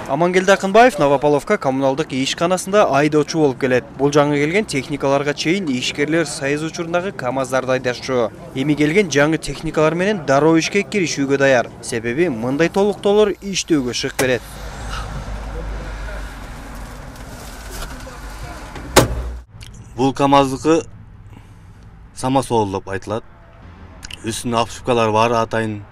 Амангелди Акынбаев Новополовка коммуналдык ишканасында айдоочу болуп келет. Бул жаңы келген техникаларга чейин ишкерлер сайыз учурундагы КАМАЗдарды айдашчу. Эми келген жаңы техникалар менен дароо ишке киришүүгө даяр. Себеби мындай толуктоолор иштөөгө шык берет. Бул КАМАЗдыкы самосвал деп айтылат. Үстүнө обшивкалар бар, атайын.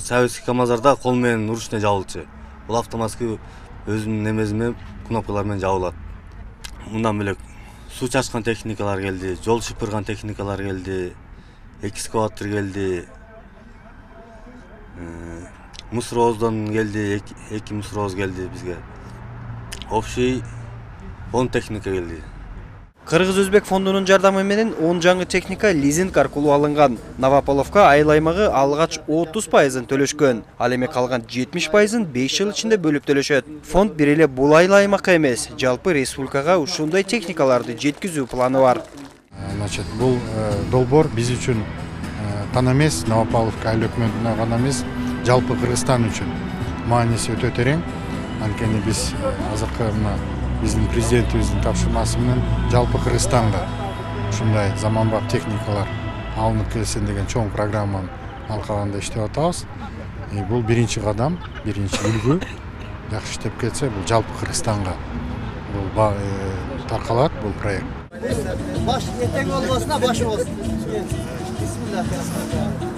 Советский КАМАЗдарда кол менен ручной жабылчу. Бул автоматский өзүнүн немеси менен кнопкалар менен жабылат. Мындан бөлөк суу чачкан техникалар келди, жол шыпырган техникалар келди, экскаватор келди, мусоровоздон келди, эки мусоровоз келди бизге. Общий 10 техника келди. Кыргыз-Өзбек фондунун жардамы менен 10 жаңы техника лизинг аркылуу алынган. Новополовка айыл аймагы алгач 30%-ын төлөшкөн. Ал эми калган 70%-ын 5 жыл ичинде бөлүп төлөшөт. Фонд бир эле бул айыл аймакка эмес, жалпы республикага ушундай техникаларды жеткизүү планы бар. Значит, бул долбоор биз үчүн гана эмес, Новополовка айыл өкмөтүнө гана эмес, жалпы Кыргызстан үчүн мааниси өтө терең. Анткени биз азыркы биздин президентибиздин тапшырмасы менен жалпы Кыргызстанга ушундай заманбап техникалар алынып келсин деген чоң программаны алкаганда иштеп атабыз. Бул биринчи кадам, биринчи үлгү. Жакшы иштеп кетсе, бул жалпы Кыргызстанга бул таркалат бул проект. Баш этең болбосуна баш болсун. Бисмиллахиррахманиррахим.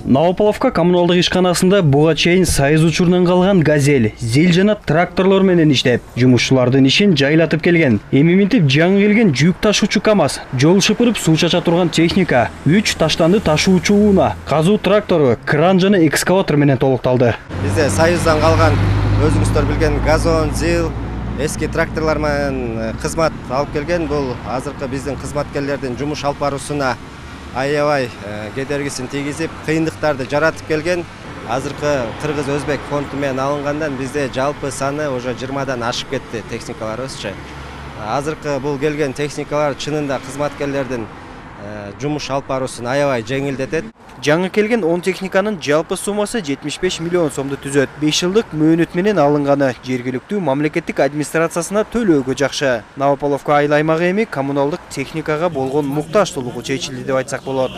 Новополовка коммуналдык ишканасында буга чейин сайыз учурунан калган газель, зил жана тракторлор менен иштеп, жумушчулардын ишин жайлатып келген. Эми минтип жаңы келген жүк ташуучу КАМАЗ, жол шыпырып суу чача турган техника, 3 таштанды ташуучу унаа, казуу трактору, кран жана экскаватор менен толукталды. Бизде союздан калган өзүңүздөр билген газон, зил, эски тракторлор менен кызмат алып келген. Бул азыркы биздин кызматкерлердин жумуш алып баруусуна аябай кедергисин тийгизип, кыйындыктарды жаратып келген. Азыркы Кыргыз-Өзбек фонду менен алынгандан бизде жалпы саны уже 20дан ашып кетти техникаларыбызчы. Азыркы бул келген техникалар чынында кызматкерлердин жумуш алып баруусун аябай жеңилдетет. Жаңы келген 10 техниканын жалпы суммасы 75 миллион сомду түзөт. 5 жылдык мөөнөт менен алынганы жергиликтүү мамлекеттик администрациясына төлөөгө жакшы. Новополовка айыл аймагы эми коммуналдык техникага болгон муктаждуулугу чечилди деп айтсак болот.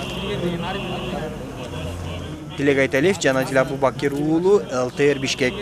Тилек Айталиев, Жанадил Абубакир уулу, ЛТР Бишкек.